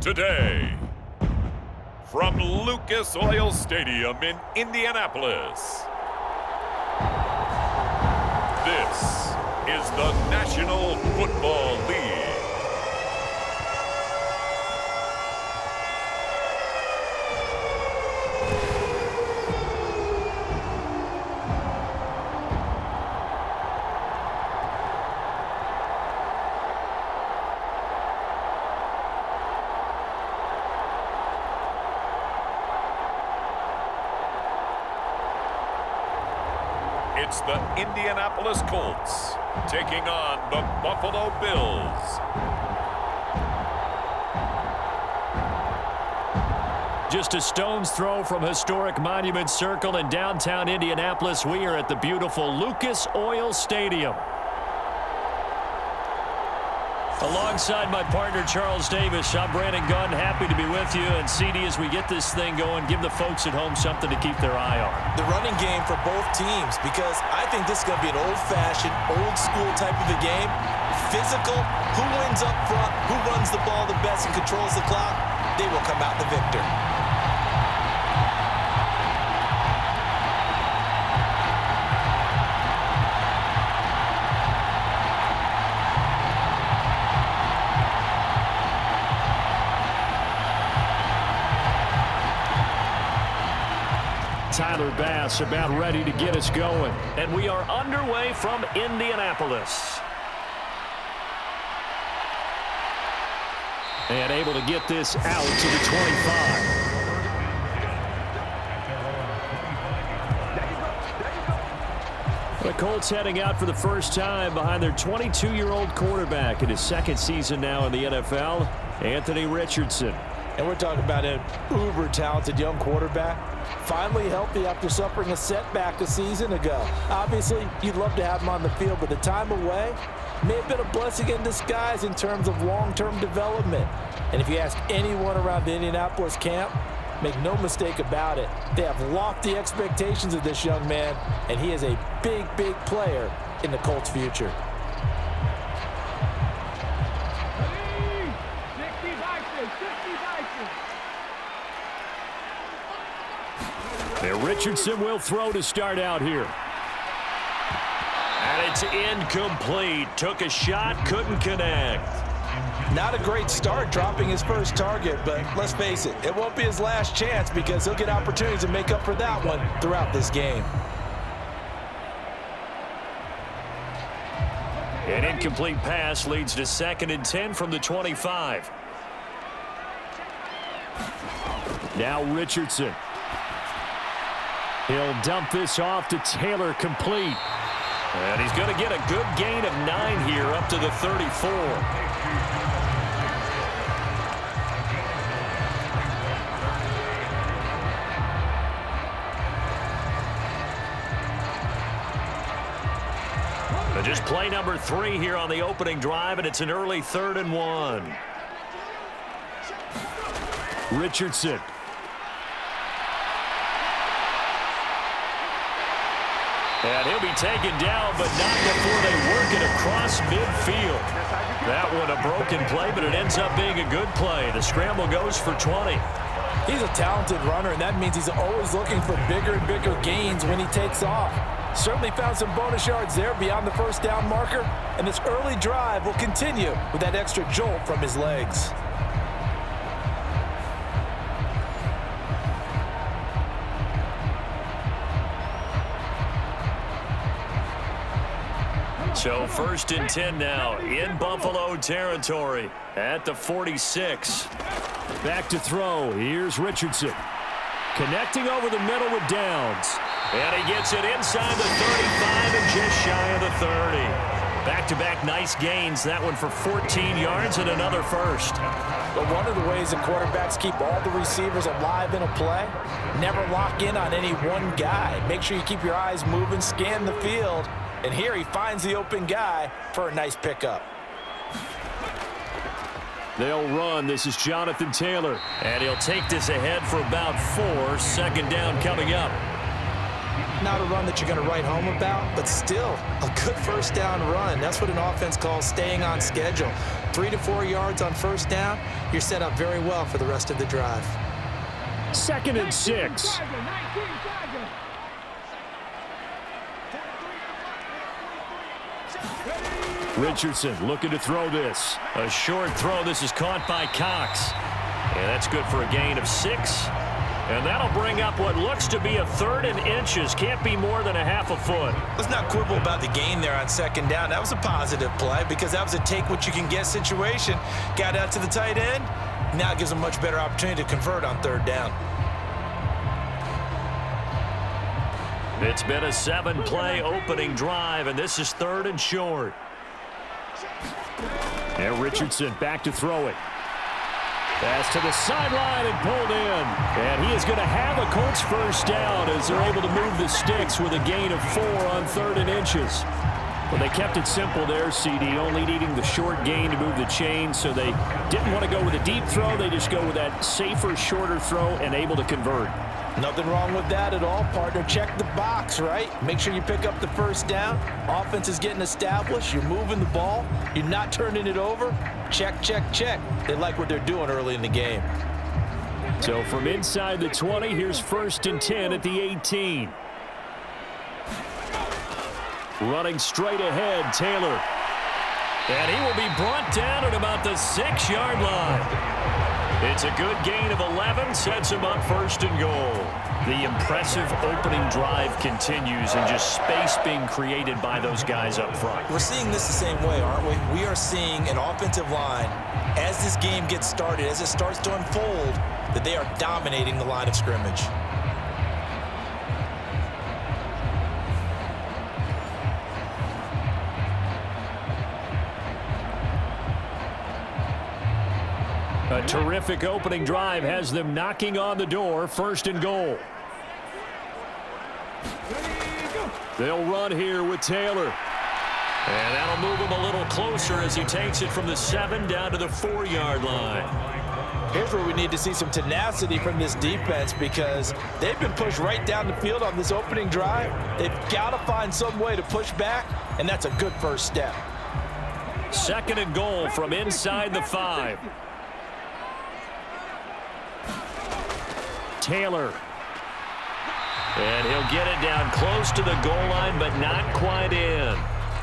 today. From Lucas Oil Stadium in Indianapolis, this is the National Football League. It's the Indianapolis Colts taking on the Buffalo Bills. Just a stone's throw from historic Monument Circle in downtown Indianapolis. We are at the beautiful Lucas Oil Stadium. Alongside my partner, Charles Davis, I'm Brandon Gunn. Happy to be with you. And CD, as we get this thing going, give the folks at home something to keep their eye on. The running game for both teams, because I think this is going to be an old-fashioned, old-school type of a game. Physical, who wins up front, who runs the ball the best and controls the clock, they will come out the victor. Tyler Bass about ready to get us going. And we are underway from Indianapolis. And able to get this out to the 25. The Colts heading out for the first time behind their 22-year-old quarterback in his second season now in the NFL, Anthony Richardson. And we're talking about an uber-talented young quarterback. Finally healthy after suffering a setback a season ago. Obviously, you'd love to have him on the field, but the time away may have been a blessing in disguise in terms of long-term development. And if you ask anyone around the Indianapolis camp, make no mistake about it, they have lofty expectations of this young man, and he is a big, big player in the Colts' future. And Richardson will throw to start out here. And it's incomplete. Took a shot, couldn't connect. Not a great start dropping his first target, but let's face it, it won't be his last chance because he'll get opportunities to make up for that one throughout this game. An incomplete pass leads to 2nd and 10 from the 25. Now Richardson. He'll dump this off to Taylor, complete. And he's going to get a good gain of 9 here up to the 34. But just play number 3 here on the opening drive, and it's an early 3rd and 1. Richardson. And he'll be taken down, but not before they work it across midfield. That one a broken play, but it ends up being a good play. The scramble goes for 20. He's a talented runner, and that means he's always looking for bigger and bigger gains when he takes off. Certainly found some bonus yards there beyond the first down marker, and this early drive will continue with that extra jolt from his legs. So 1st and 10 now in Buffalo territory at the 46. Back to throw. Here's Richardson. Connecting over the middle with Downs. And he gets it inside the 35 and just shy of the 30. Back-to-back nice gains. That one for 14 yards and another first. But one of the ways that quarterbacks keep all the receivers alive in a play, never lock in on any one guy. Make sure you keep your eyes moving, scan the field. And here he finds the open guy for a nice pickup. They'll run. This is Jonathan Taylor. And he'll take this ahead for about 4. 2nd down coming up. Not a run that you're going to write home about, but still a good first down run. That's what an offense calls staying on schedule. 3 to 4 yards on first down, you're set up very well for the rest of the drive. 2nd and 6. Richardson looking to throw this. A short throw. This is caught by Cox. And that's good for a gain of 6. And that'll bring up what looks to be a 3rd and inches. Can't be more than a half a foot. Let's not quibble about the gain there on 2nd down. That was a positive play because that was a take-what-you-can-get situation. Got out to the tight end. Now it gives them a much better opportunity to convert on 3rd down. It's been a 7-play opening drive, and this is 3rd and short. And Richardson back to throw it. Pass to the sideline and pulled in. And he is going to have a Colts first down as they're able to move the sticks with a gain of 4 on 3rd and inches. Well, they kept it simple there, CD, only needing the short gain to move the chain, so they didn't want to go with a deep throw. They just go with that safer, shorter throw and able to convert. Nothing wrong with that at all, partner. Check the box, right? Make sure you pick up the first down. Offense is getting established. You're moving the ball. You're not turning it over. Check, check, check. They like what they're doing early in the game. So from inside the 20, here's 1st and 10 at the 18. Running straight ahead, Taylor. And he will be brought down at about the 6-yard line. It's a good gain of 11, sets him up 1st and goal. The impressive opening drive continues and just space being created by those guys up front. We're seeing this the same way, aren't we? We are seeing an offensive line, as this game gets started, as it starts to unfold, that they are dominating the line of scrimmage. A terrific opening drive has them knocking on the door, 1st and goal. They'll run here with Taylor. And that'll move him a little closer as he takes it from the 7 down to the 4-yard line. Here's where we need to see some tenacity from this defense because they've been pushed right down the field on this opening drive. They've got to find some way to push back, and that's a good first step. 2nd and goal from inside the 5. Taylor. And he'll get it down close to the goal line, but not quite in.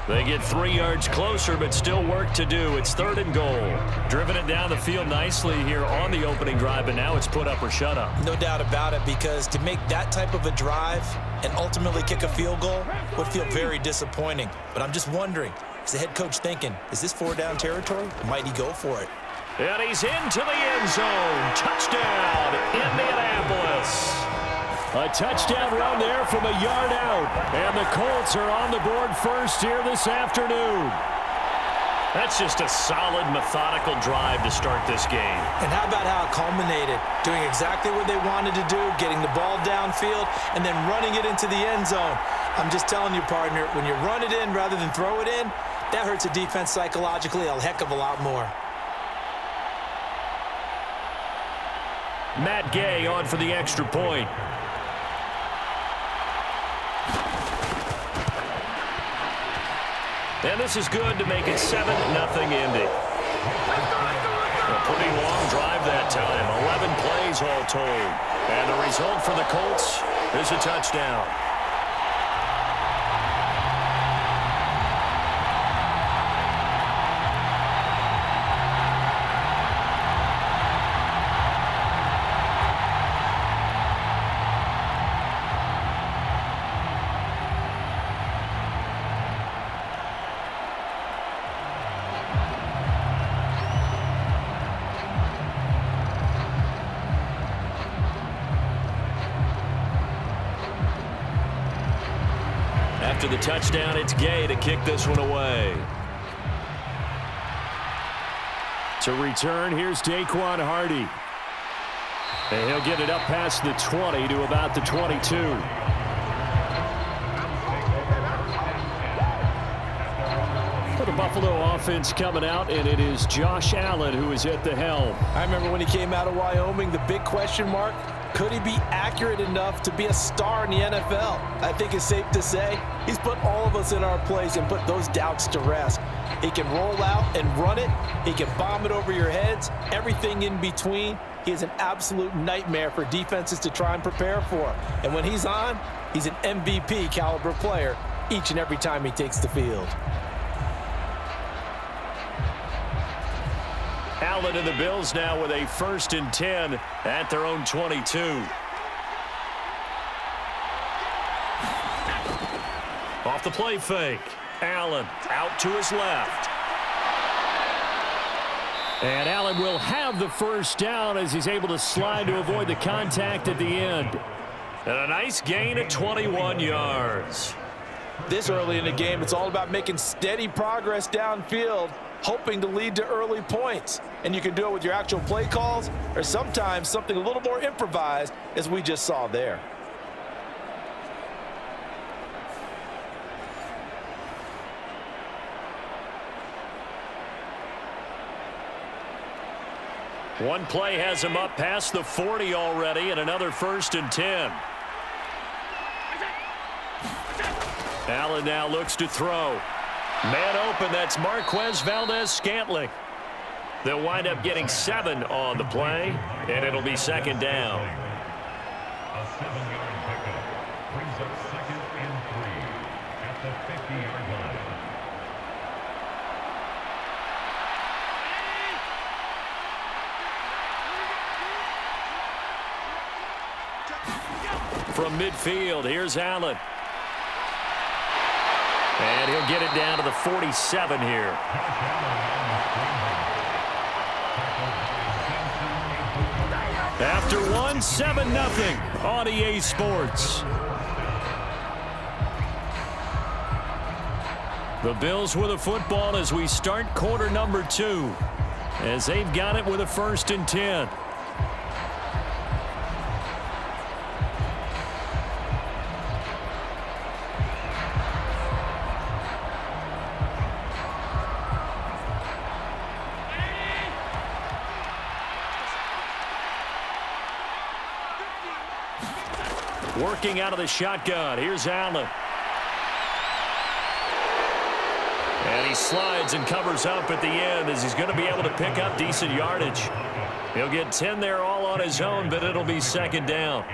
They get 3 yards closer, but still work to do. It's 3rd and goal. Driven it down the field nicely here on the opening drive, but now it's put up or shut up. No doubt about it, because to make that type of a drive and ultimately kick a field goal would feel very disappointing. But I'm just wondering, is the head coach thinking, is this 4-down territory? Might he go for it? And he's into the end zone. Touchdown, Indianapolis. A touchdown run there from a yard out. And the Colts are on the board first here this afternoon. That's just a solid, methodical drive to start this game. And how about how it culminated? Doing exactly what they wanted to do, getting the ball downfield, and then running it into the end zone. I'm just telling you, partner, when you run it in rather than throw it in, that hurts a defense psychologically a heck of a lot more. Matt Gay on for the extra point. And this is good to make it 7-0 Indy. A pretty long drive that time. 11 plays all told. And the result for the Colts is a touchdown. After the touchdown, it's Gay to kick this one away. To return, here's Daquan Hardy. And he'll get it up past the 20 to about the 22. For the Buffalo offense coming out, and it is Josh Allen who is at the helm. I remember when he came out of Wyoming, the big question mark, Could he be accurate enough to be a star in the NFL? I think it's safe to say he's put all of us in our place and put those doubts to rest. He can roll out and run it. He can bomb it over your heads. Everything in between. He is an absolute nightmare for defenses to try and prepare for. And when he's on, he's an MVP caliber player each and every time he takes the field. Allen and the Bills now with a 1st and 10 at their own 22. Off the play fake. Allen out to his left. And Allen will have the first down as he's able to slide to avoid the contact at the end. And a nice gain of 21 yards. This early in the game, it's all about making steady progress downfield, hoping to lead to early points. And you can do it with your actual play calls or sometimes something a little more improvised, as we just saw there. One play has him up past the 40 already, and another 1st and 10. Allen now looks to throw. Man open, that's Marquez Valdez-Scantling. They'll wind up getting 7 on the play, and it'll be 2nd down. A 7-yard pickup brings up 2nd and 3 at the 50-yard line. From midfield, here's Allen. And he'll get it down to the 47 here. After one, 7-0 on EA Sports. The Bills with a football as we start quarter number 2, as they've got it with a 1st and 10. Working out of the shotgun. Here's Allen. And he slides and covers up at the end as he's going to be able to pick up decent yardage. He'll get 10 there all on his own, but it'll be 2nd down.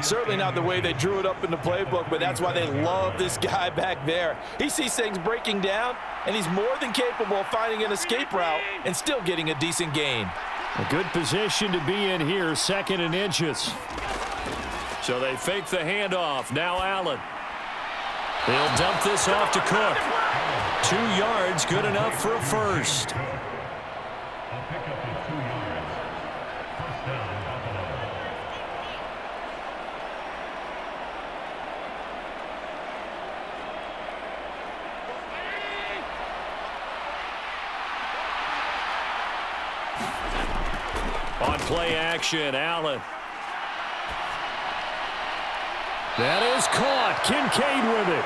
Certainly not the way they drew it up in the playbook, but that's why they love this guy back there. He sees things breaking down, and he's more than capable of finding an escape route and still getting a decent gain. A good position to be in here, 2nd and inches. So they fake the handoff. Now Allen. They'll dump this off to Cook. 2 yards, good enough for a first. A pickup of 2 yards. First down, Buffalo. On play action, Allen. That is caught. Kincaid with it.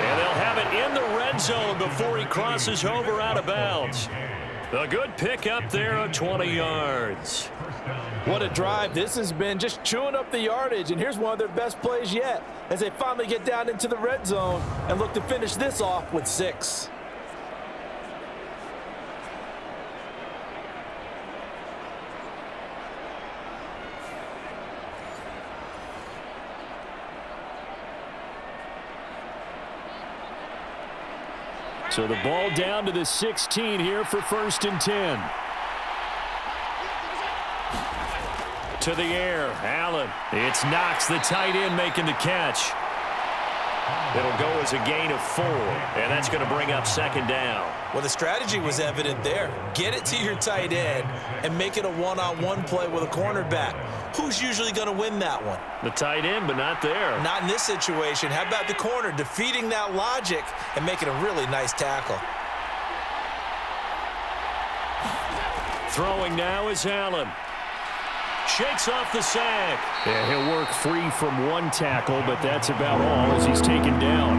And they'll have it in the red zone before he crosses over out of bounds. A good pickup there of 20 yards. What a drive this has been, just chewing up the yardage. And here's one of their best plays yet as they finally get down into the red zone and look to finish this off with 6. So the ball down to the 16 here for 1st and 10. To the air, Allen. It's Knox, the tight end, making the catch. It'll go as a gain of 4, and that's going to bring up 2nd down. Well, the strategy was evident there. Get it to your tight end and make it a one-on-one play with a cornerback. Who's usually going to win that one? The tight end, but not there. Not in this situation. How about the corner defeating that logic and making a really nice tackle? Throwing now is Allen. Shakes off the sack. Yeah, he'll work free from 1 tackle, but that's about all as he's taken down.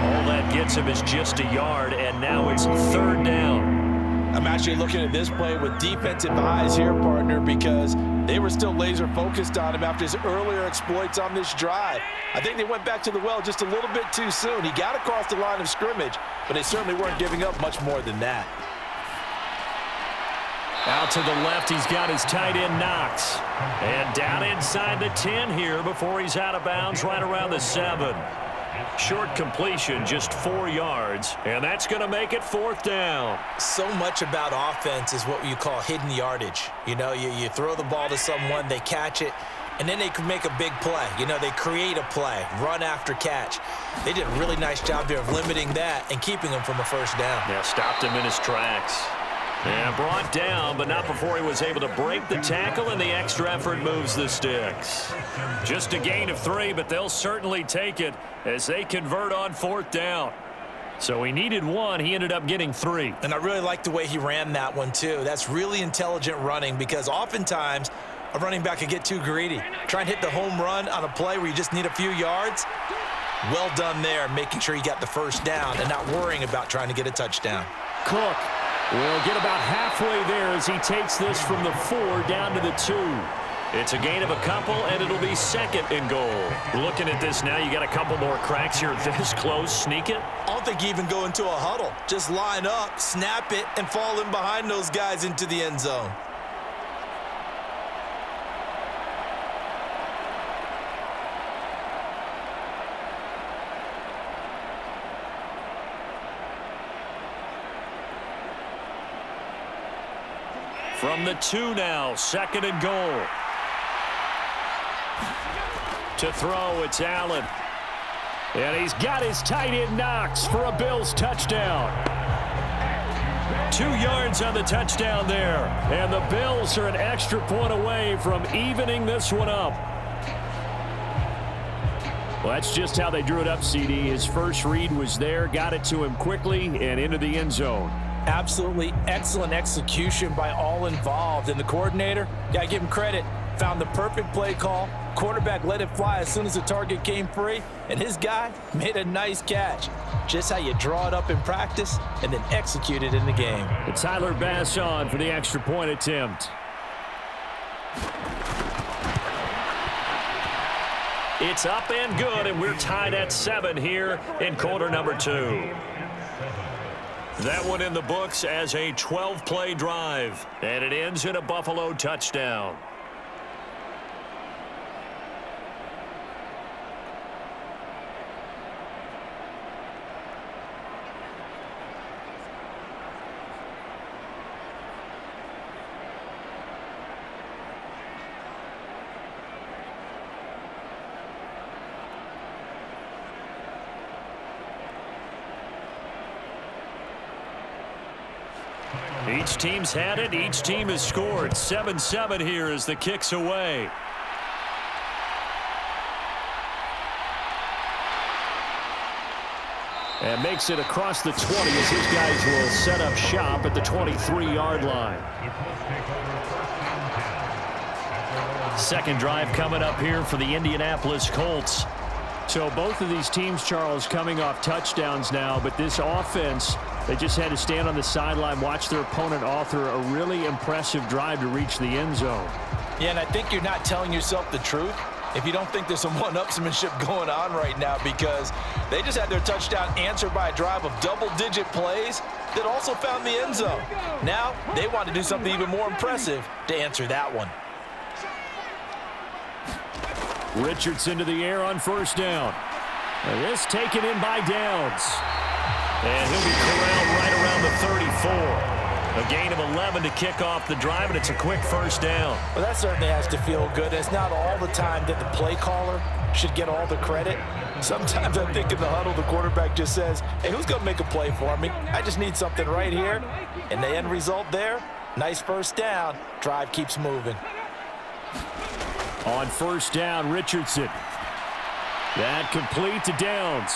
All that gets him is just a yard, and now it's 3rd down. I'm actually looking at this play with defensive eyes here, partner, because they were still laser focused on him after his earlier exploits on this drive. I think they went back to the well just a little bit too soon. He got across the line of scrimmage, but they certainly weren't giving up much more than that. Out to the left, he's got his tight end Knox. And down inside the 10 here before he's out of bounds right around the 7. Short completion, just 4 yards, and that's going to make it 4th down. So much about offense is what you call hidden yardage. You know, you throw the ball to someone, they catch it, and then they can make a big play. You know, they create a play, run after catch. They did a really nice job there of limiting that and keeping him from a first down. Yeah, stopped him in his tracks. And brought down, but not before he was able to break the tackle, and the extra effort moves the sticks. Just a gain of 3, but they'll certainly take it as they convert on 4th down. So he needed 1. He ended up getting 3. And I really like the way he ran that one, too. That's really intelligent running because oftentimes a running back can get too greedy. Try and hit the home run on a play where you just need a few yards. Well done there, making sure he got the first down and not worrying about trying to get a touchdown. Cook will get about halfway there as he takes this from the 4 down to the 2. It's a gain of a couple, and it'll be 2nd and goal. Looking at this now, you got a couple more cracks here this close. Sneak it? I don't think you even go into a huddle. Just line up, snap it, and fall in behind those guys into the end zone. From the 2 now, 2nd and goal. To throw, it's Allen. And he's got his tight end Knox for a Bills touchdown. 2 yards on the touchdown there. And the Bills are an extra point away from evening this one up. Well, that's just how they drew it up, CD. His first read was there, got it to him quickly, and into the end zone. Absolutely excellent execution by all involved. And the coordinator, got to give him credit, found the perfect play call. Quarterback let it fly as soon as the target came free, and his guy made a nice catch. Just how you draw it up in practice and then execute it in the game. It's Tyler Bass on for the extra point attempt. It's up and good, and we're tied at 7 here in quarter number 2. That one in the books as a 12-play drive, and it ends in a Buffalo touchdown. Each team's had it. Each team has scored. 7-7 here as the kick's away. And makes it across the 20 as his guys will set up shop at the 23-yard line. Second drive coming up here for the Indianapolis Colts. So both of these teams, Charles, coming off touchdowns now, but this offense, they just had to stand on the sideline, watch their opponent author a really impressive drive to reach the end zone. Yeah, and I think you're not telling yourself the truth if you don't think there's some one-upsmanship going on right now, because they just had their touchdown answered by a drive of double-digit plays that also found the end zone. Now they want to do something even more impressive to answer that one. Richardson to the air on first down. And this taken in by Downs. And he'll be corralled right around the 34. A gain of 11 to kick off the drive, and it's a quick first down. Well, that certainly has to feel good. It's not all the time that the play caller should get all the credit. Sometimes I think in the huddle, the quarterback just says, hey, who's going to make a play for me? I just need something right here. And the end result there, nice first down. Drive keeps moving. On first down, Richardson. That complete to Downs.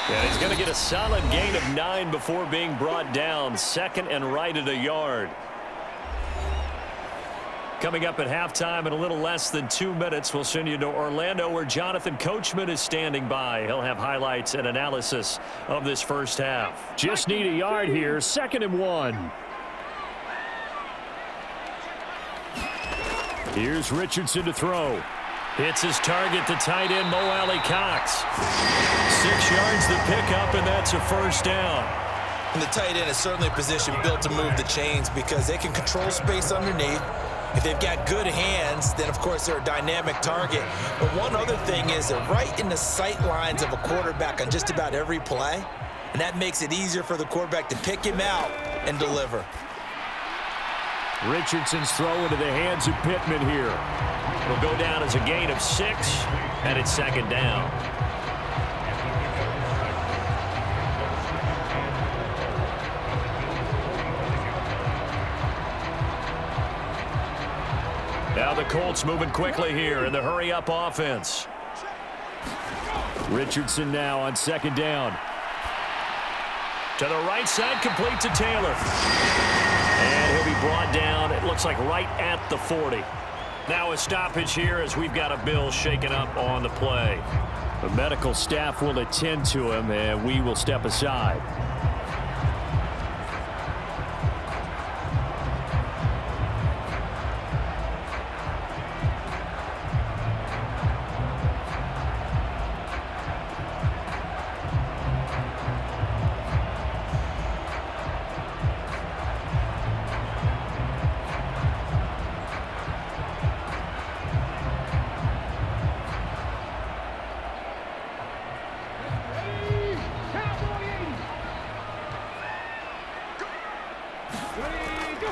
And he's going to get a solid gain of 9 before being brought down. Second and right at a yard. Coming up at halftime in a little less than 2 minutes, we'll send you to Orlando where Jonathan Coachman is standing by. He'll have highlights and analysis of this first half. Just need a yard here. 2nd and 1. Here's Richardson to throw. Hits his target, the tight end, Mo Alley Cox. 6 yards the pickup, and that's a first down. And the tight end is certainly a position built to move the chains because they can control space underneath. If they've got good hands, then, of course, they're a dynamic target. But one other thing is they're right in the sight lines of a quarterback on just about every play, and that makes it easier for the quarterback to pick him out and deliver. Richardson's throw into the hands of Pittman here. Will go down as a gain of 6, and it's second down. Now the Colts moving quickly here in the hurry-up offense. Richardson now on second down. To the right side, complete to Taylor. And he'll be brought down, it looks like right at the 40. Now a stoppage here as we've got a Bill shaken up on the play. The medical staff will attend to him, and we will step aside.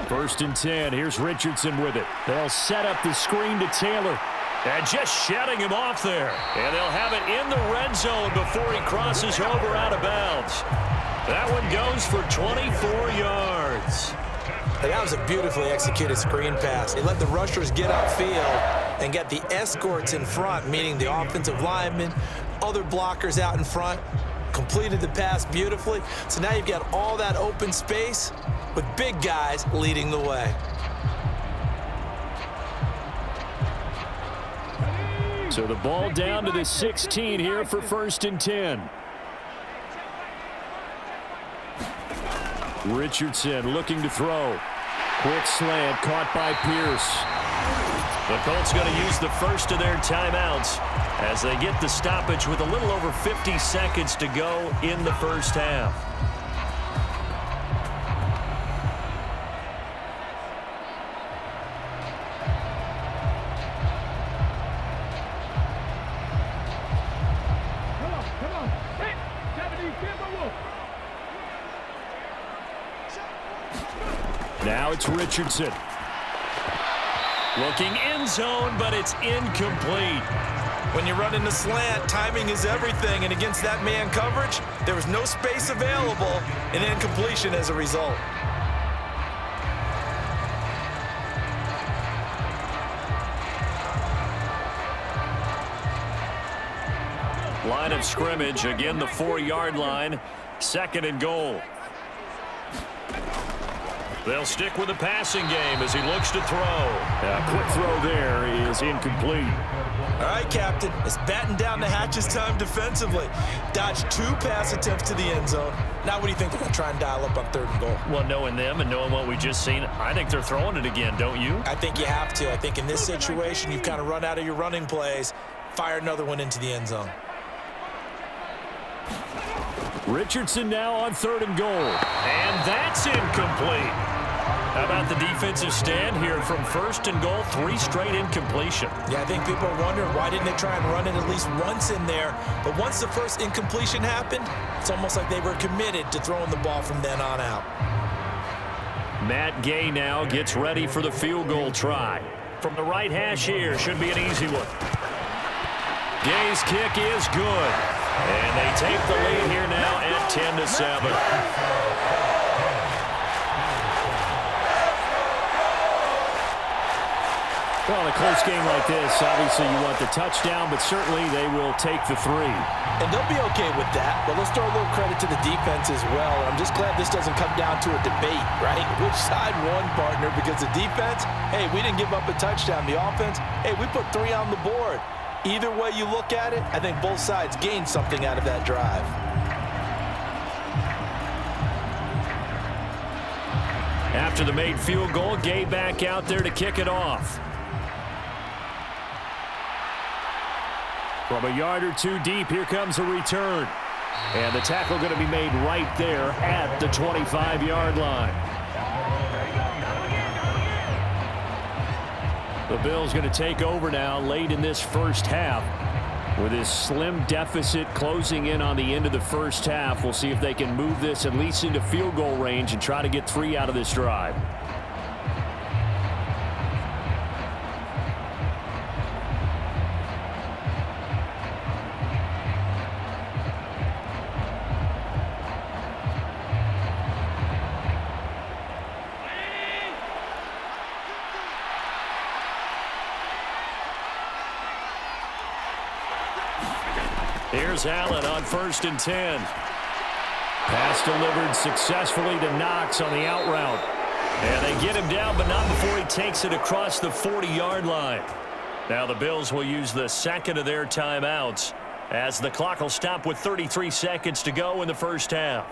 First and 10. Here's Richardson with it. They'll set up the screen to Taylor. And just shutting him off there. And they'll have it in the red zone before he crosses over out of bounds. That one goes for 24 yards. That was a beautifully executed screen pass. It let the rushers get upfield and get the escorts in front, meaning the offensive linemen, other blockers out in front. Completed the pass beautifully. So now you've got all that open space with big guys leading the way. So the ball down to the 16 here for first and 10. Richardson looking to throw. Quick slant caught by Pierce. The Colts going to use the first of their timeouts as they get the stoppage with a little over 50 seconds to go in the first half. Now it's Richardson. Looking end zone, but it's incomplete. When you run in the slant, timing is everything, and against that man coverage, there was no space available, and incompletion as a result. Line of scrimmage, again the 4-yard line, second and goal. They'll stick with the passing game as he looks to throw. A quick throw there is incomplete. All right, Captain, it's batten down the hatches time defensively. Dodged 2 pass attempts to the end zone. Now what do you think they're going to try and dial up on third and goal? Well, knowing them and knowing what we just seen, I think they're throwing it again, don't you? I think you have to. I think in this situation, you've kind of run out of your running plays. Fire another one into the end zone. Richardson now on third and goal. And that's incomplete. How about the defensive stand here from first and goal, 3 straight incompletion? Yeah, I think people are wondering why didn't they try and run it at least once in there. But once the first incompletion happened, it's almost like they were committed to throwing the ball from then on out. Matt Gay now gets ready for the field goal try. From the right hash here, should be an easy one. Gay's kick is good. And they take the lead here now at 10-7. Well, in a close game like this, obviously you want the touchdown, but certainly they will take the 3. And they'll be okay with that, but let's throw a little credit to the defense as well. I'm just glad this doesn't come down to a debate, right? Which side won, partner? Because the defense, hey, we didn't give up a touchdown. The offense, hey, we put 3 on the board. Either way you look at it, I think both sides gained something out of that drive. After the made field goal, Gay back out there to kick it off. From a yard or two deep, here comes a return. And the tackle going to be made right there at the 25-yard line. The Bills going to take over now late in this first half. With this slim deficit closing in on the end of the first half, we'll see if they can move this at least into field goal range and try to get 3 out of this drive. Here's Allen on 1st and 10. Pass delivered successfully to Knox on the out route. And they get him down, but not before he takes it across the 40-yard line. Now the Bills will use the second of their timeouts as the clock will stop with 33 seconds to go in the first half.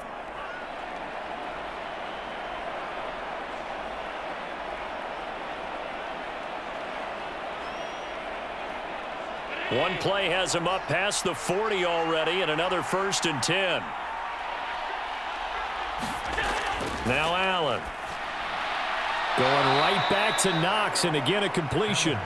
One play has him up past the 40 already, and another 1st and 10. Now Allen. Going right back to Knox, and again a completion.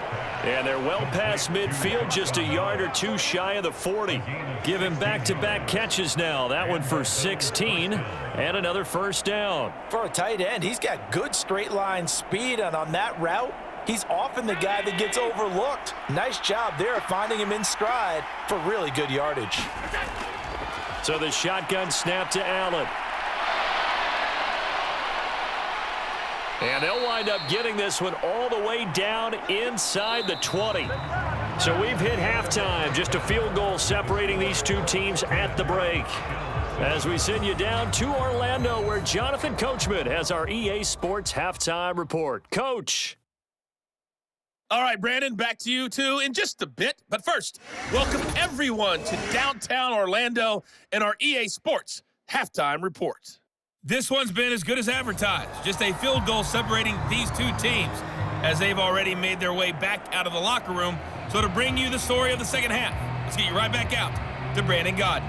And they're well past midfield, just a yard or two shy of the 40. Give him back-to-back catches now. That one for 16, and another first down. For a tight end, he's got good straight-line speed, and on that route, he's often the guy that gets overlooked. Nice job there of finding him in stride for really good yardage. So the shotgun snap to Allen. And they'll wind up getting this one all the way down inside the 20. So we've hit halftime. Just a field goal separating these two teams at the break. As we send you down to Orlando, where Jonathan Coachman has our EA Sports halftime report. Coach. All right, Brandon, back to you, too, in just a bit. But first, welcome everyone to downtown Orlando and our EA Sports halftime report. This one's been as good as advertised. Just a field goal separating these two teams as they've already made their way back out of the locker room. So to bring you the story of the second half, let's get you right back out to Brandon Godden.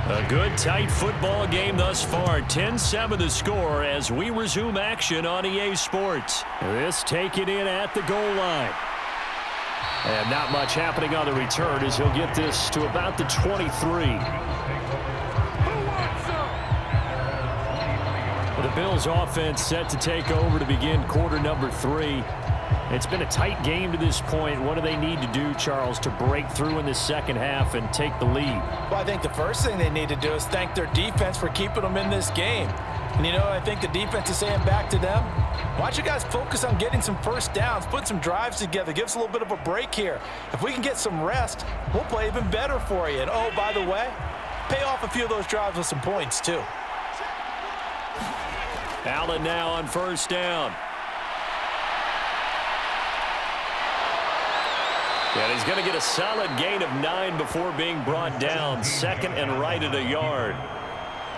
A good, tight football game thus far. 10-7 the score as we resume action on EA Sports. This taken in at the goal line. And not much happening on the return as he'll get this to about the 23. The Bills offense set to take over to begin quarter number 3. It's been a tight game to this point. What do they need to do, Charles, to break through in the second half and take the lead? Well, I think the first thing they need to do is thank their defense for keeping them in this game. And, you know, I think the defense is saying back to them, why don't you guys focus on getting some first downs, put some drives together, give us a little bit of a break here. If we can get some rest, we'll play even better for you. And, oh, by the way, pay off a few of those drives with some points, too. Allen now on first down. And he's going to get a solid gain of 9 before being brought down. Second and right at a yard.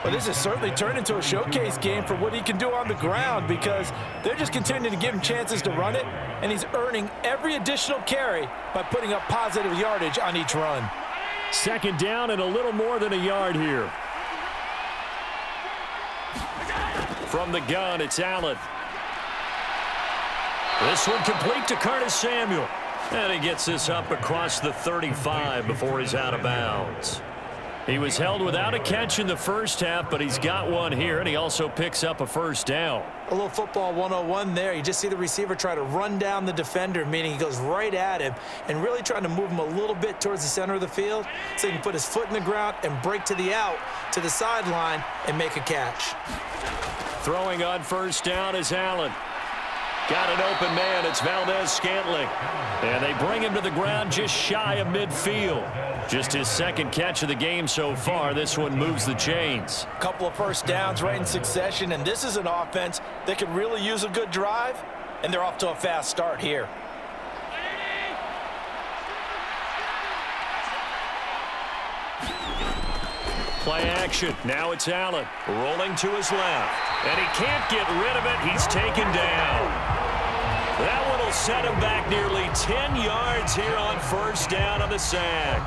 Well, this has certainly turned into a showcase game for what he can do on the ground because they're just continuing to give him chances to run it, and he's earning every additional carry by putting up positive yardage on each run. Second down and a little more than a yard here. From the gun, it's Allen. This one complete to Curtis Samuel. And he gets this up across the 35 before he's out of bounds. He was held without a catch in the first half, but he's got one here, and he also picks up a first down. A little football 101 there. You just see the receiver try to run down the defender, meaning he goes right at him and really trying to move him a little bit towards the center of the field so he can put his foot in the ground and break to the out, to the sideline, and make a catch. Throwing on first down is Allen. Got an open man. It's Valdez-Scantling. And they bring him to the ground just shy of midfield. Just his second catch of the game so far. This one moves the chains. A couple of first downs right in succession, and this is an offense that could really use a good drive, and they're off to a fast start here. Play action. Now it's Allen rolling to his left. And he can't get rid of it. He's taken down. That one will set him back nearly 10 yards here on first down on the sack.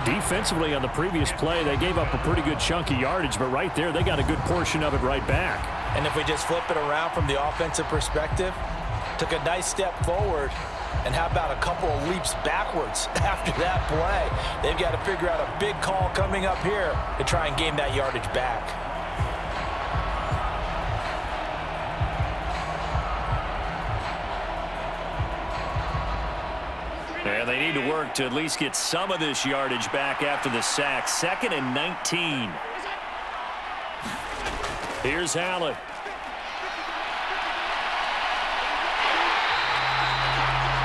Defensively on the previous play, they gave up a pretty good chunk of yardage, but right there, they got a good portion of it right back. And if we just flip it around from the offensive perspective, took a nice step forward, and how about a couple of leaps backwards after that play? They've got to figure out a big call coming up here to try and gain that yardage back. And they need to work to at least get some of this yardage back after the sack. 2nd and 19. Here's Allen.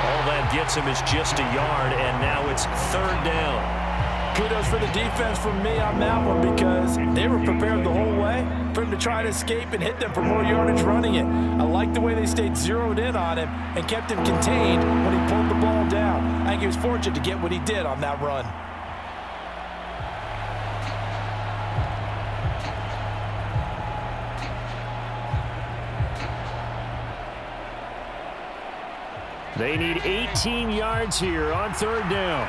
All that gets him is just a yard, and now it's 3rd down. Kudos for the defense from me on that one, because they were prepared the whole way for him to try to escape and hit them for more yardage running it. I like the way they stayed zeroed in on him and kept him contained when he pulled the ball down. I think he was fortunate to get what he did on that run. They need 18 yards here on 3rd down.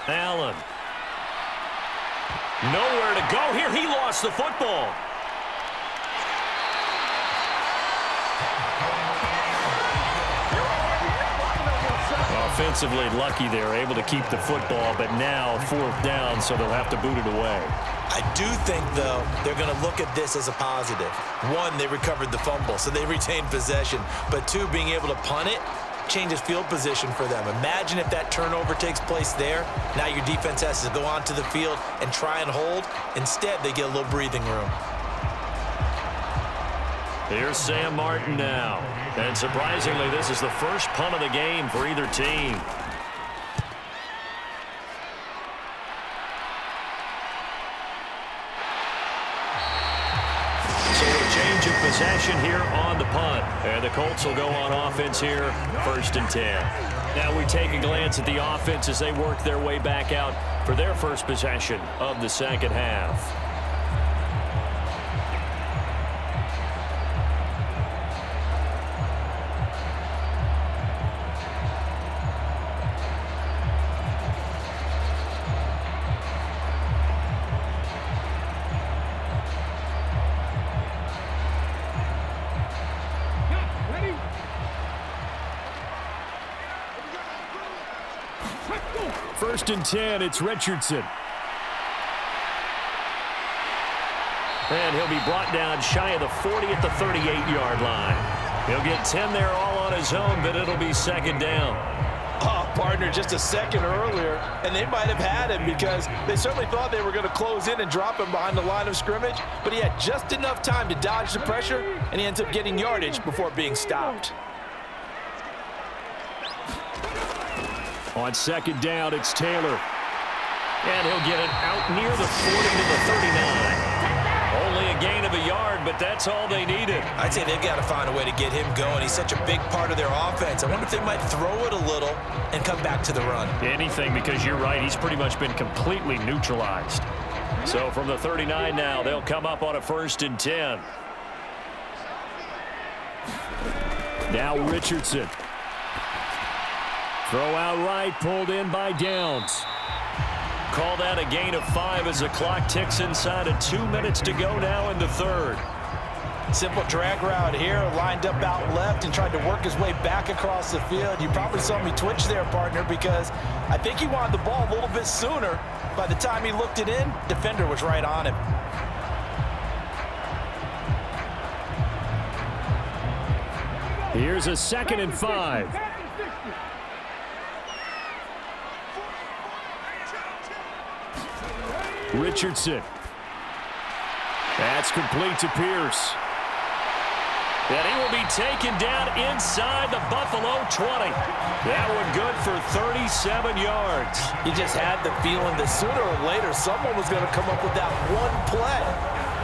Allen. Nowhere to go here. He lost the football. Offensively lucky they're able to keep the football, but now 4th down, so they'll have to boot it away. I do think, though, they're going to look at this as a positive. 1, they recovered the fumble, so they retained possession. But 2, being able to punt it changes field position for them. Imagine if that turnover takes place there. Now your defense has to go onto the field and try and hold. Instead, they get a little breathing room. Here's Sam Martin now. And surprisingly, this is the first punt of the game for either team. So a change of possession here on the punt. And the Colts will go on offense here, 1st and 10. Now we take a glance at the offense as they work their way back out for their first possession of the second half. First and 10, it's Richardson. And he'll be brought down shy of the 40 at the 38-yard line. He'll get 10 there all on his own, but it'll be 2nd down. Oh, partner, just a second earlier, and they might have had him because they certainly thought they were going to close in and drop him behind the line of scrimmage, but he had just enough time to dodge the pressure, and he ends up getting yardage before being stopped. On 2nd down, it's Taylor. And he'll get it out near the 40 to the 39. Only a gain of a yard, but that's all they needed. I'd say they've got to find a way to get him going. He's such a big part of their offense. I wonder if they might throw it a little and come back to the run. Anything, because you're right, he's pretty much been completely neutralized. So from the 39 now, they'll come up on a 1st and 10. Now Richardson. Throw out right, pulled in by Downs. Call that a gain of 5 as the clock ticks inside of 2 minutes to go now in the 3rd. Simple drag route here, lined up out left and tried to work his way back across the field. You probably saw me twitch there, partner, because I think he wanted the ball a little bit sooner. By the time he looked it in, defender was right on him. Here's a 2nd and 5. Richardson. That's complete to Pierce. And he will be taken down inside the Buffalo 20. That one good for 37 yards. You just had the feeling that sooner or later someone was going to come up with that one play.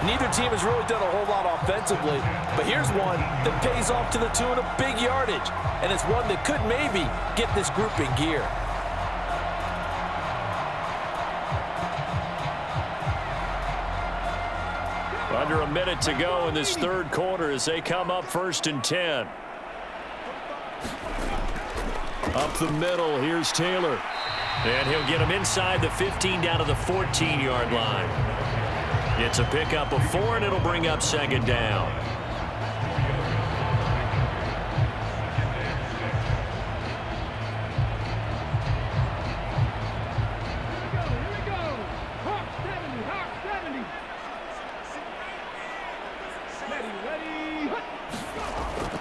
Neither team has really done a whole lot offensively, but here's one that pays off to the tune of big yardage, and it's one that could maybe get this group in gear. Under a minute to go in this third quarter as they come up 1st and 10. Up the middle, here's Taylor. And he'll get him inside the 15 down to the 14-yard line. It's a pickup of 4, and it'll bring up 2nd down.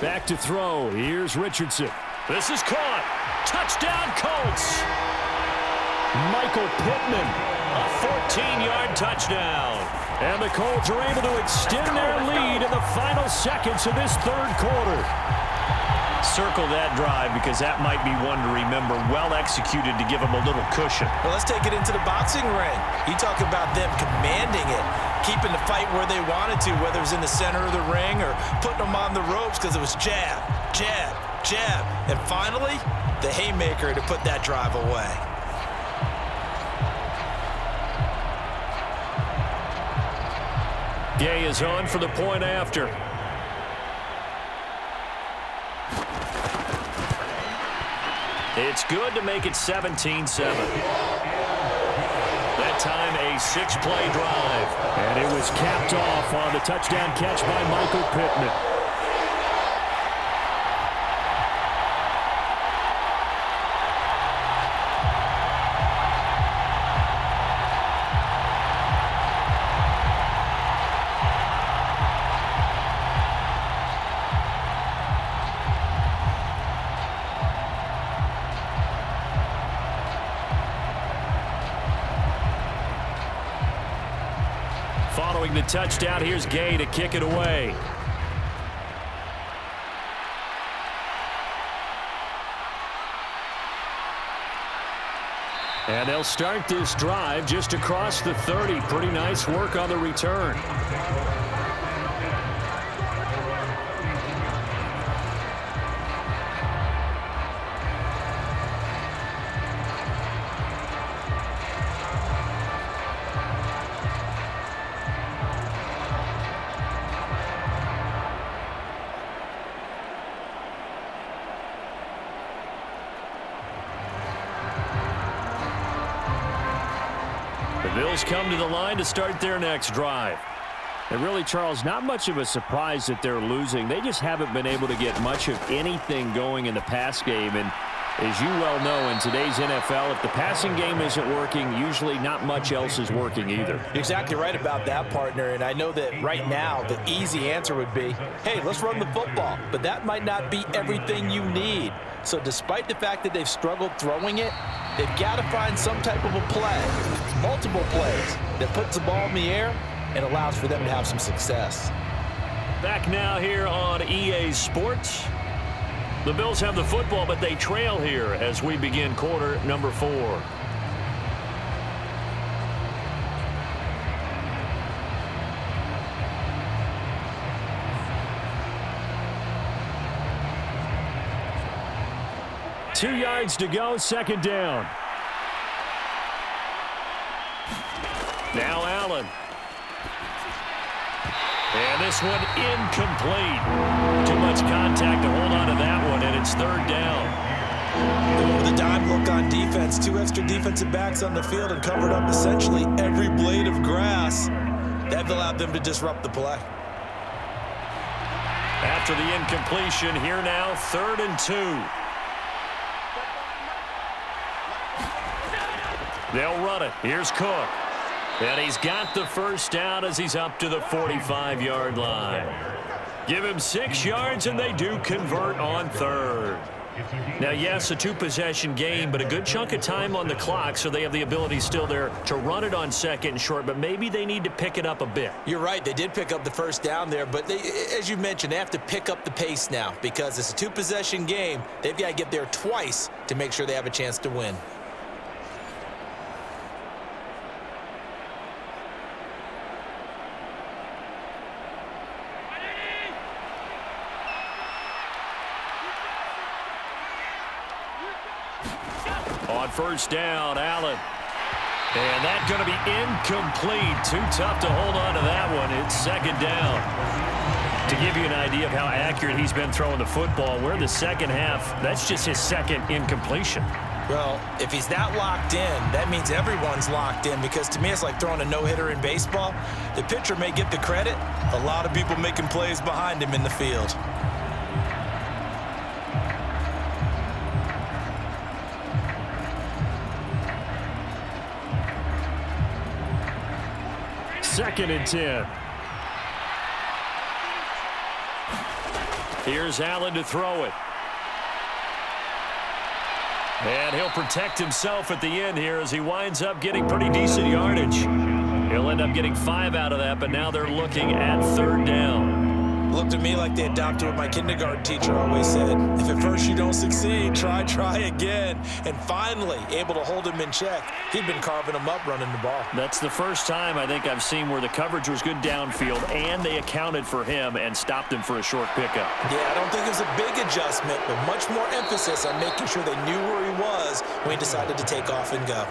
Back to throw. Here's Richardson. This is caught. Touchdown, Colts. Michael Pittman. A 14-yard touchdown. And the Colts are able to extend their lead in the final seconds of this third quarter. Circle that drive because that might be one to remember. Well executed to give them a little cushion. Well, let's take it into the boxing ring. You talk about them commanding it, keeping the fight where they wanted to, whether it was in the center of the ring or putting them on the ropes because it was jab, jab, jab. And finally, the haymaker to put that drive away. Gay is on for the point after. It's good to make it 17-7. That time a 6-play drive. And it was capped off on the touchdown catch by Michael Pittman. Following the touchdown, here's Gay to kick it away. And they'll start this drive just across the 30. Pretty nice work on the return. The Bills come to the line to start their next drive. And really, Charles, not much of a surprise that they're losing. They just haven't been able to get much of anything going in the pass game. And as you well know, in today's NFL, if the passing game isn't working, usually not much else is working either. You're exactly right about that, partner. And I know that right now the easy answer would be, hey, let's run the football. But that might not be everything you need. So despite the fact that they've struggled throwing it, they've got to find some type of a play, multiple plays, that puts the ball in the air and allows for them to have some success. Back now here on EA Sports. The Bills have the football, but they trail here as we begin quarter number 4. Two yards to go, second down. Now Allen. And this one incomplete. Too much contact to hold on to that one, and it's third down. With a dime look on defense, 2 extra defensive backs on the field and covered up essentially every blade of grass. That allowed them to disrupt the play. After the incompletion, here now, 3rd and 2. They'll run it. Here's Cook. And he's got the first down as he's up to the 45-yard line. Give him 6 yards, and they do convert on 3rd. Now, yes, a two-possession game, but a good chunk of time on the clock, so they have the ability still there to run it on second and short, but maybe they need to pick it up a bit. You're right. They did pick up the first down there, but as you mentioned, they have to pick up the pace now because it's a two-possession game. They've got to get there twice to make sure they have a chance to win. On first down, Allen. And that's going to be incomplete. Too tough to hold on to that one. It's second down. To give you an idea of how accurate he's been throwing the football, we're in the second half. That's just his second incompletion. Well, if he's that locked in, that means everyone's locked in because to me it's like throwing a no-hitter in baseball. The pitcher may get the credit. A lot of people making plays behind him in the field. Second and 10. Here's Allen to throw it. And he'll protect himself at the end here as he winds up getting pretty decent yardage. He'll end up getting 5 out of that, but now they're looking at third down. Looked to me like they adopted what my kindergarten teacher always said. If at first you don't succeed, try again. And finally, able to hold him in check. He'd been carving him up running the ball. That's the first time I think I've seen where the coverage was good downfield and they accounted for him and stopped him for a short pickup. Yeah, I don't think it was a big adjustment, but much more emphasis on making sure they knew where he was when he decided to take off and go.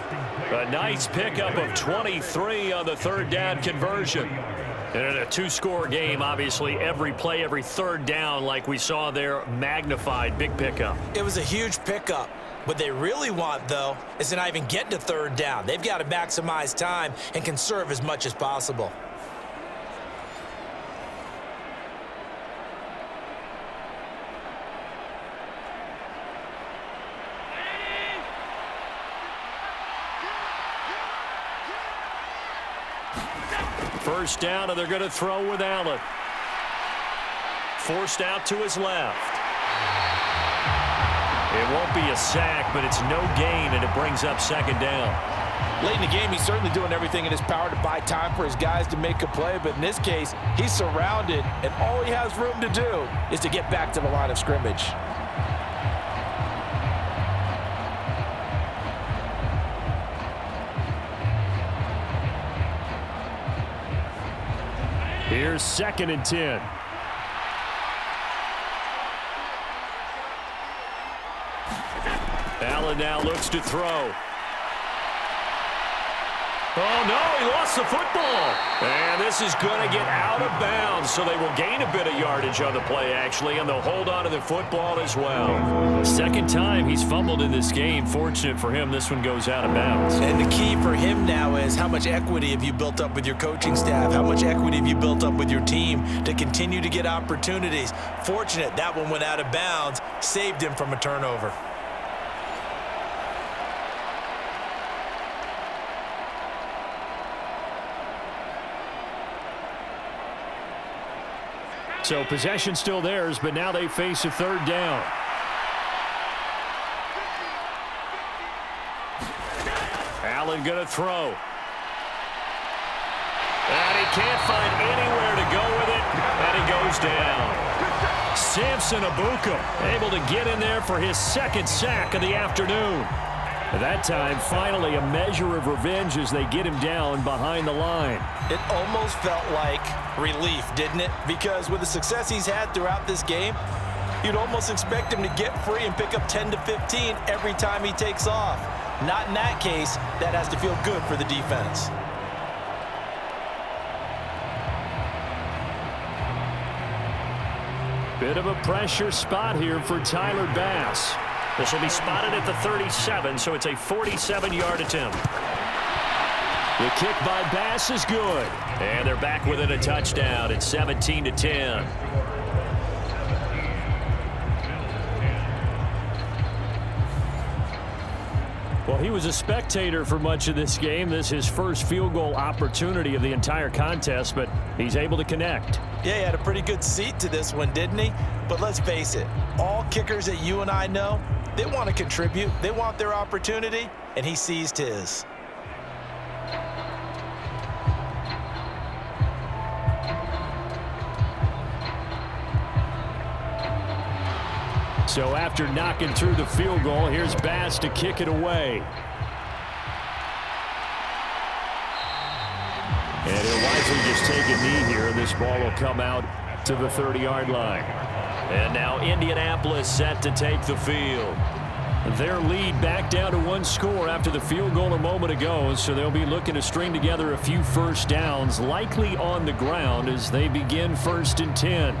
A nice pickup of 23 on the third down conversion. And in a two-score game, obviously, every play, every third down, like we saw there, magnified, big pickup. It was a huge pickup. What they really want, though, is to not even get to third down. They've got to maximize time and conserve as much as possible. First down, and they're going to throw with Allen. Forced out to his left. It won't be a sack, but it's no gain, and it brings up second down. Late in the game, he's certainly doing everything in his power to buy time for his guys to make a play, but in this case, he's surrounded, and all he has room to do is to get back to the line of scrimmage. Here's second and 10. Allen now looks to throw. Oh, no, he lost the football. And this is going to get out of bounds, so they will gain a bit of yardage on the play, actually, and they'll hold on to the football as well. Second time he's fumbled in this game. Fortunate for him, this one goes out of bounds. And the key for him now is how much equity have you built up with your coaching staff? How much equity have you built up with your team to continue to get opportunities? Fortunate that one went out of bounds, saved him from a turnover. So possession still theirs, but now they face a third down. Allen going to throw. And he can't find anywhere to go with it, and he goes down. Samson Abuka able to get in there for his second sack of the afternoon. At that time, finally a measure of revenge as they get him down behind the line. It almost felt like relief, didn't it? Because with the success he's had throughout this game, you'd almost expect him to get free and pick up 10 to 15 every time he takes off. Not in that case. That has to feel good for the defense. Bit of a pressure spot here for Tyler Bass. This will be spotted at the 37, so it's a 47-yard attempt. The kick by Bass is good. And they're back within a touchdown. It's 17-10. Well, he was a spectator for much of this game. This is his first field goal opportunity of the entire contest, but he's able to connect. Yeah, he had a pretty good seat to this one, didn't he? But let's face it, all kickers that you and I know, they want to contribute. They want their opportunity, and he seized his. So after knocking through the field goal, here's Bass to kick it away. And he'll wisely just take a knee here, and this ball will come out to the 30-yard line. And now Indianapolis set to take the field. Their lead back down to one score after the field goal a moment ago, so they'll be looking to string together a few first downs, likely on the ground as they begin 1st and 10.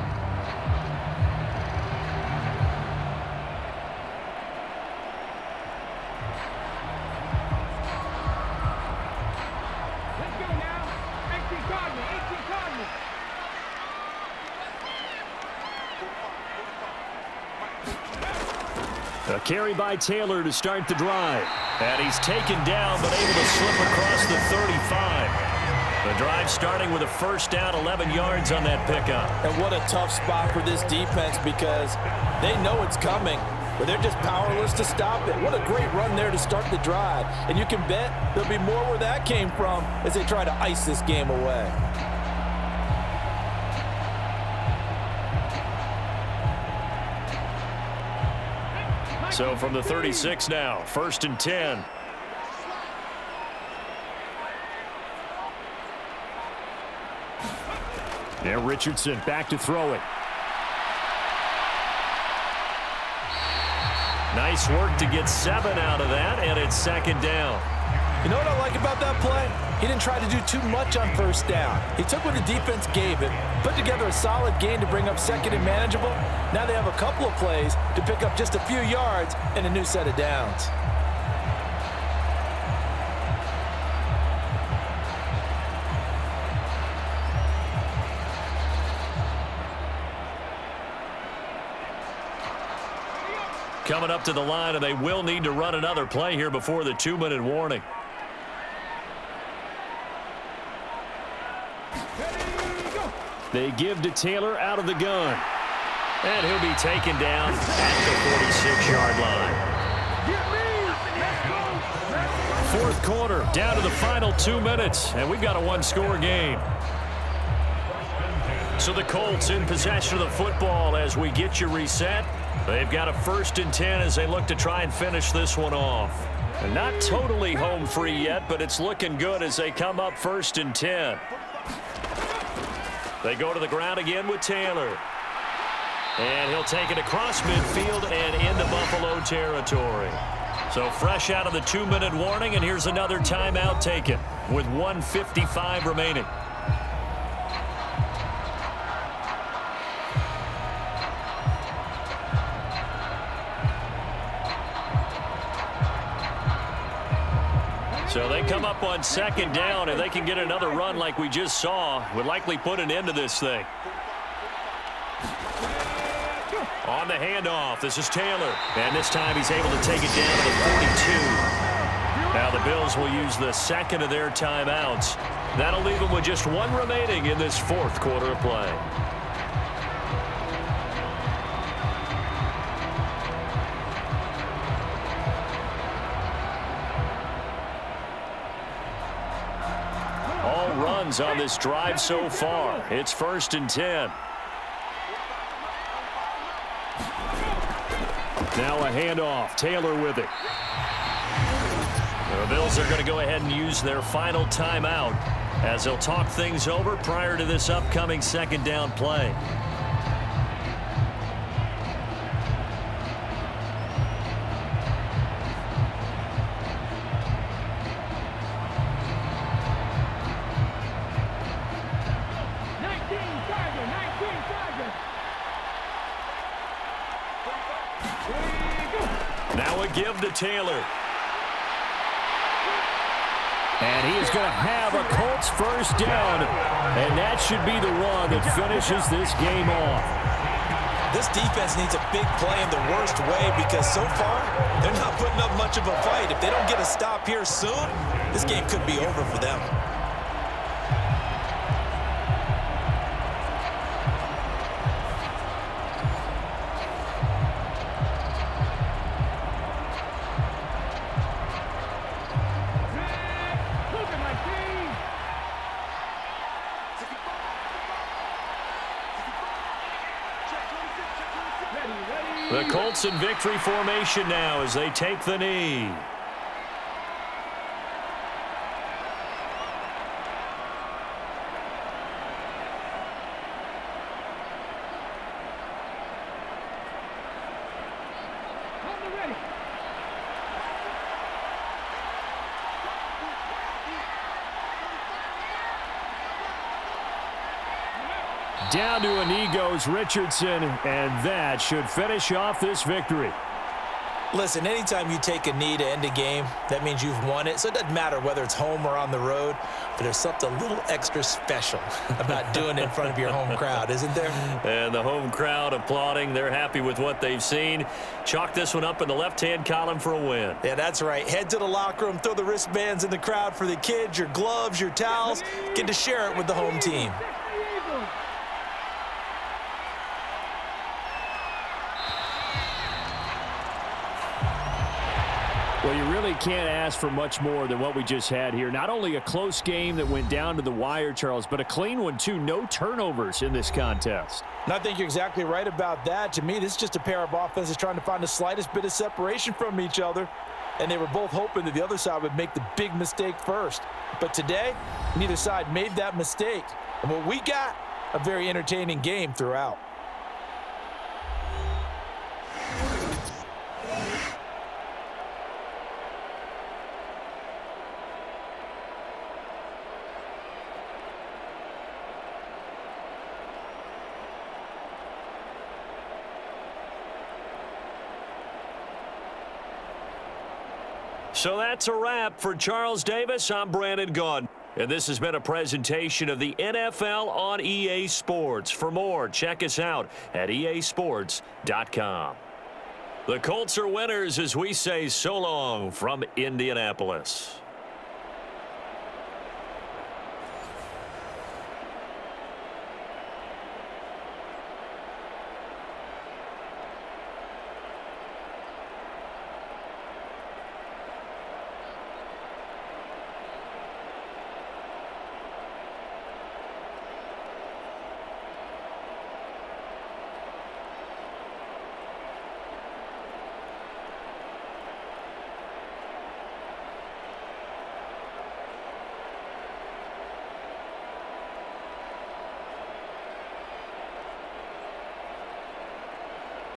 A carry by Taylor to start the drive. And he's taken down, but able to slip across the 35. The drive starting with a first down, 11 yards on that pickup. And what a tough spot for this defense because they know it's coming, but they're just powerless to stop it. What a great run there to start the drive. And you can bet there'll be more where that came from as they try to ice this game away. So from the 36 now, 1st and 10. Now Richardson back to throw it. Nice work to get 7 out of that, and it's 2nd down. You know what I like about that play? He didn't try to do too much on first down. He took what the defense gave him, put together a solid gain to bring up 2nd and manageable. Now they have a couple of plays to pick up just a few yards and a new set of downs. Coming up to the line, and they will need to run another play here before the 2-minute warning. They give to Taylor out of the gun. And he'll be taken down at the 46-yard line. 4th quarter, down to the final 2 minutes, and we've got a 1-score game. So the Colts in possession of the football as we get you reset. They've got a 1st and 10 as they look to try and finish this one off. And not totally home free yet, but it's looking good as they come up 1st and 10. They go to the ground again with Taylor. And he'll take it across midfield and into Buffalo territory. So fresh out of the 2-minute warning, and here's another timeout taken with 1:55 remaining. So they come up on 2nd down, and they can get another run like we just saw. Would likely put an end to this thing. On the handoff, this is Taylor. And this time he's able to take it down to the 42. Now the Bills will use the 2nd of their timeouts. That'll leave them with just 1 remaining in this 4th quarter of play. On this drive so far. It's 1st and 10. Now a handoff. Taylor with it. The Bills are going to go ahead and use their final timeout as they'll talk things over prior to this upcoming 2nd down play. Now a give to Taylor. And he is going to have a Colts 1st down. And that should be the one that finishes this game off. This defense needs a big play in the worst way because so far, they're not putting up much of a fight. If they don't get a stop here soon, this game could be over for them. The Colts in victory formation now as they take the knee. Down to a knee goes Richardson, and that should finish off this victory. Listen, anytime you take a knee to end a game, that means you've won it. So it doesn't matter whether it's home or on the road, but there's something a little extra special about doing it in front of your home crowd, isn't there? And the home crowd applauding. They're happy with what they've seen. Chalk this one up in the left-hand column for a win. Yeah, that's right. Head to the locker room, throw the wristbands in the crowd for the kids, your gloves, your towels. Get to share it with the home team. Well, you really can't ask for much more than what we just had here. Not only a close game that went down to the wire, Charles, but a clean one, too. No turnovers in this contest. And I think you're exactly right about that. To me, this is just a pair of offenses trying to find the slightest bit of separation from each other. And they were both hoping that the other side would make the big mistake first. But today, neither side made that mistake. And what we got, a very entertaining game throughout. So that's a wrap for Charles Davis. I'm Brandon Gaudin. And this has been a presentation of the NFL on EA Sports. For more, check us out at easports.com. The Colts are winners as we say so long from Indianapolis.